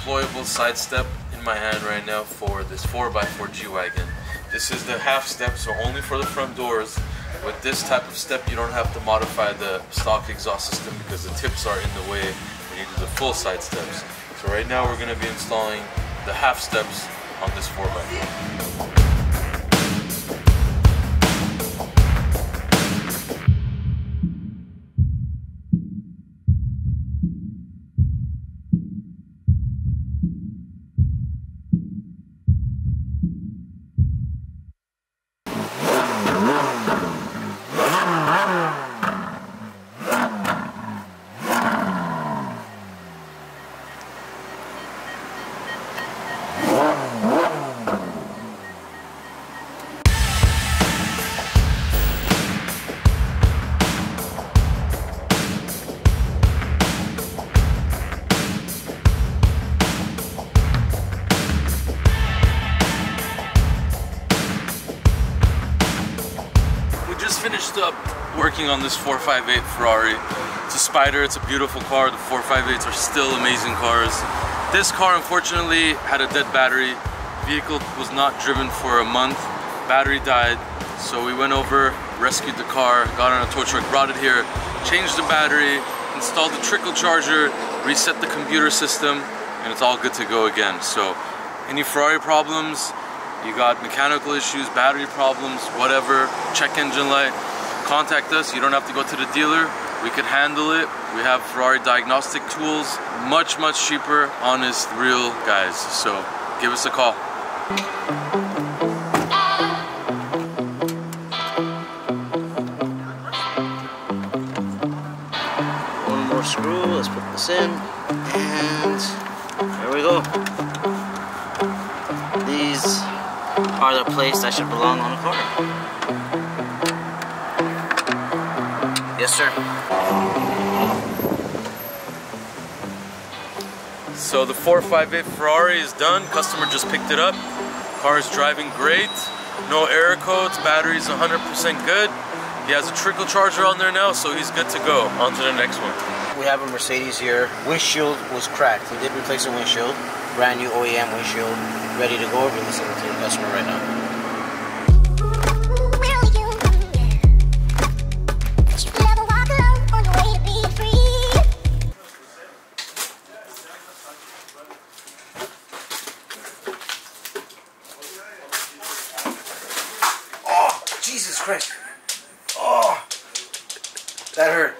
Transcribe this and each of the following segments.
deployable side step in my hand right now for this 4x4 G-Wagon. This is the half step, so only for the front doors. With this type of step, you don't have to modify the stock exhaust system because the tips are in the way when you do the full side steps. So right now we're going to be installing the half steps on this 4x4. Finished up working on this 458 Ferrari. It's a Spider, it's a beautiful car. The 458s are still amazing cars. This car unfortunately had a dead battery. Vehicle was not driven for a month. Battery died, so we went over, rescued the car, got on a tow truck, brought it here, changed the battery, installed the trickle charger, reset the computer system, and it's all good to go again. So any Ferrari problems, you got mechanical issues, battery problems, whatever, check engine light, contact us. You don't have to go to the dealer. We could handle it. We have Ferrari diagnostic tools, much cheaper, honest, real guys. So give us a call. One more screw, let's put this in, and there we go. These are the plates that should belong on a car. Yes, sir. So the 458 Ferrari is done. Customer just picked it up. Car is driving great. No error codes. Battery's 100% good. He has a trickle charger on there now, so he's good to go. On to the next one. We have a Mercedes here. Windshield was cracked. We did replace the windshield. Brand new OEM windshield. Ready to go. Release it to the customer right now. Oh, Jesus Christ. Oh, that hurt.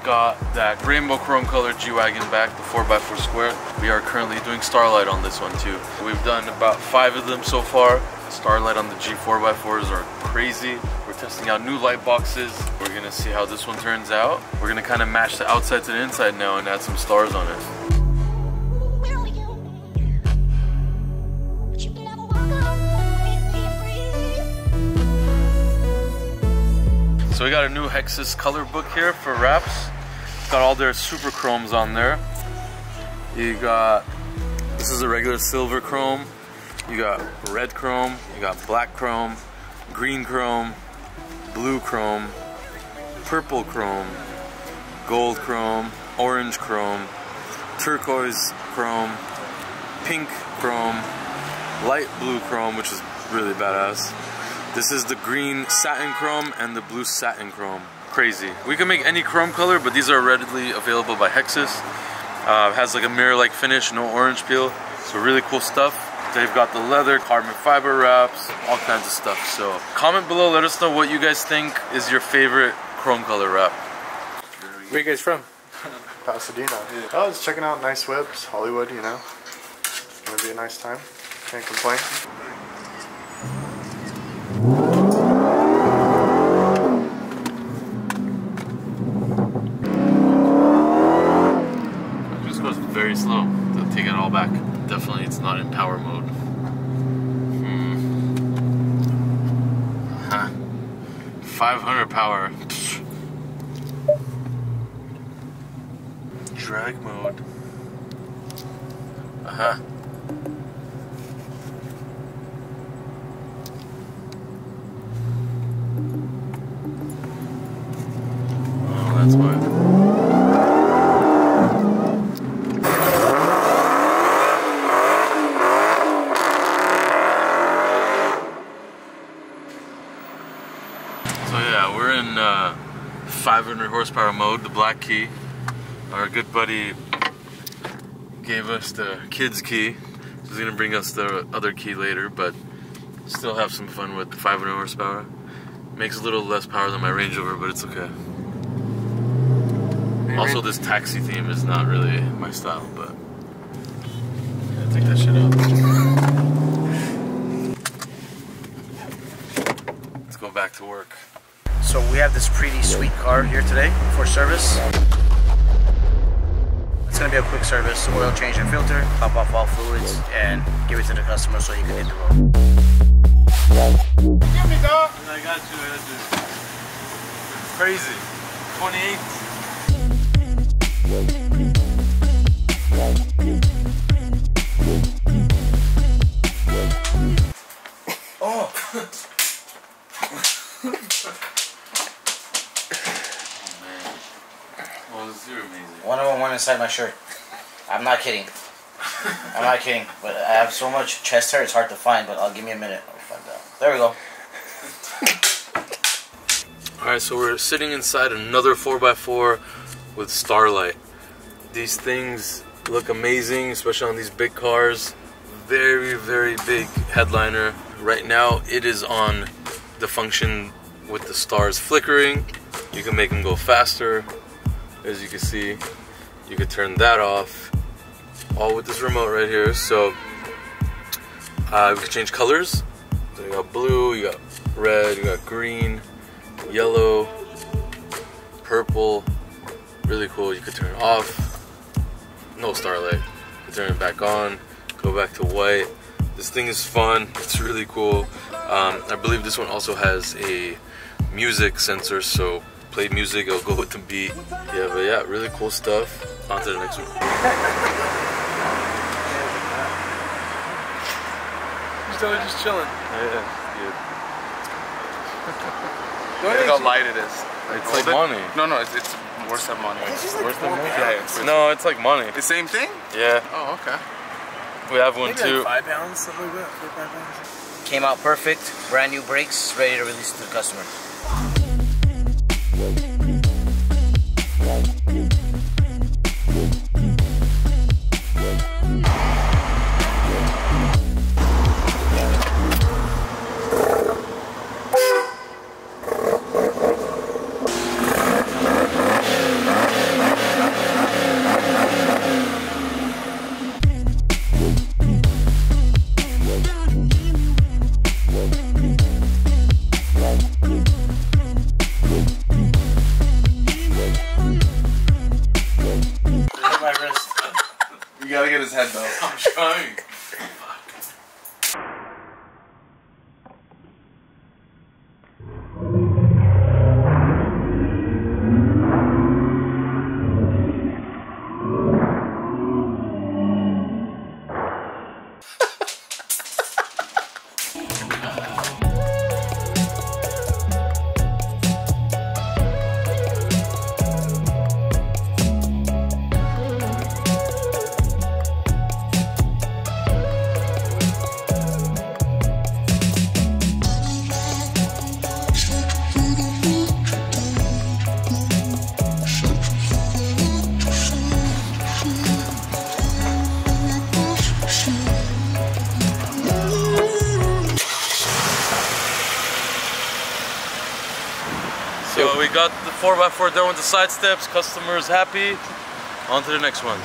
Got that rainbow chrome colored G-Wagon back, the 4x4 square. We are currently doing Starlight on this one too. We've done about 5 of them so far. Starlight on the G4x4s are crazy. We're testing out new light boxes. We're gonna see how this one turns out. We're gonna kind of match the outside to the inside now and add some stars on it. So we got a new Hexus color book here for wraps. It's got all their super chromes on there. You got, this is a regular silver chrome. You got red chrome, you got black chrome, green chrome, blue chrome, purple chrome, gold chrome, orange chrome, turquoise chrome, pink chrome, light blue chrome, which is really badass. This is the green satin chrome and the blue satin chrome. Crazy. We can make any chrome color, but these are readily available by Hexus. It has like a mirror-like finish, no orange peel. So really cool stuff. They've got the leather, carbon fiber wraps, all kinds of stuff. So comment below, let us know what you guys think is your favorite chrome color wrap. Where are you guys from? Pasadena. Yeah. I was checking out nice whips, Hollywood, you know. It's gonna be a nice time. Can't complain. very slow. To take it all back. Definitely, it's not in power mode. 500 power. Drag mode. Oh, that's why. So yeah, we're in 500 horsepower mode, the black key. Our good buddy gave us the kids key. He's gonna bring us the other key later, but still have some fun with the 500 horsepower. Makes a little less power than my Range Rover, but it's okay. Also, this taxi theme is not really my style, but yeah, take that shit out. Let's go back to work. So we have this pretty sweet car here today for service. It's gonna be a quick service, oil change and filter, top off all fluids, and give it to the customer so you can hit the road. Give me, dog! I got you. Crazy. 28. Oh! Well, you're amazing. One of them went inside my shirt. I'm not kidding. I'm not kidding. But I have so much chest hair, it's hard to find. But I'll give me a minute. I'll find out. There we go. Alright, so we're sitting inside another 4x4 with Starlight. These things look amazing, especially on these big cars. Very, very big headliner. Right now, it is on the function with the stars flickering. You can make them go faster. As you can see, you can turn that off, all with this remote right here. So we can change colors. So you got blue, you got red, you got green, yellow, purple. Really cool. You can turn it off. No Starlight. You can turn it back on. Go back to white. This thing is fun. It's really cool. I believe this one also has a music sensor, so play music, it'll go with the beat. Yeah, but yeah, really cool stuff. On to the next one. Just chilling. Yeah, Look how light it is. it's like money. No, it's worse than money. Worse than money? Yeah, it's No, it's like money. the same thing? Yeah, Oh, okay. we have one too. 5 pounds, something like that. 4 or 5 pounds. Came out perfect. Brand new brakes, ready to release to the customer. My wrist. You gotta get his head though. I'm trying. So we got the 4x4 done with the side steps, customers happy. On to the next one.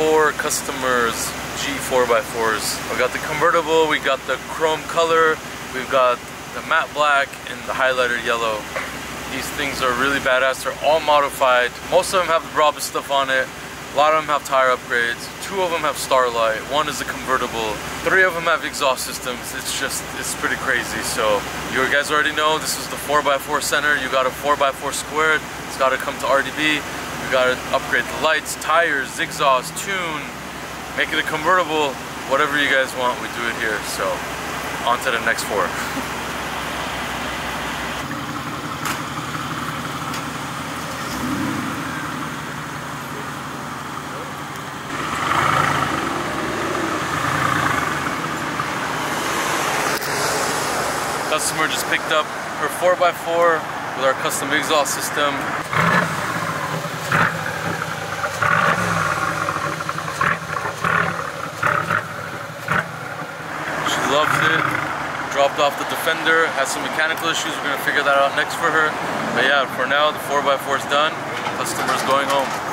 4 customers G4x4s. We got the convertible, we got the chrome color, we've got the matte black, and the highlighter yellow. These things are really badass. They're all modified. Most of them have the Brabus stuff on it. A lot of them have tire upgrades. 2 of them have Starlight. 1 is a convertible. 3 of them have exhaust systems. It's pretty crazy. So you guys already know this is the 4x4 center. You got a 4x4 squared. It's got to come to RDB. You got to upgrade the lights, tires, exhaust, tune, make it a convertible. Whatever you guys want, we do it here. So on to the next 4. Customer just picked up her 4x4 with our custom exhaust system. She loved it. Dropped off the Defender. Has some mechanical issues. We're gonna figure that out next for her. But yeah, for now the 4x4 is done. Customer's going home.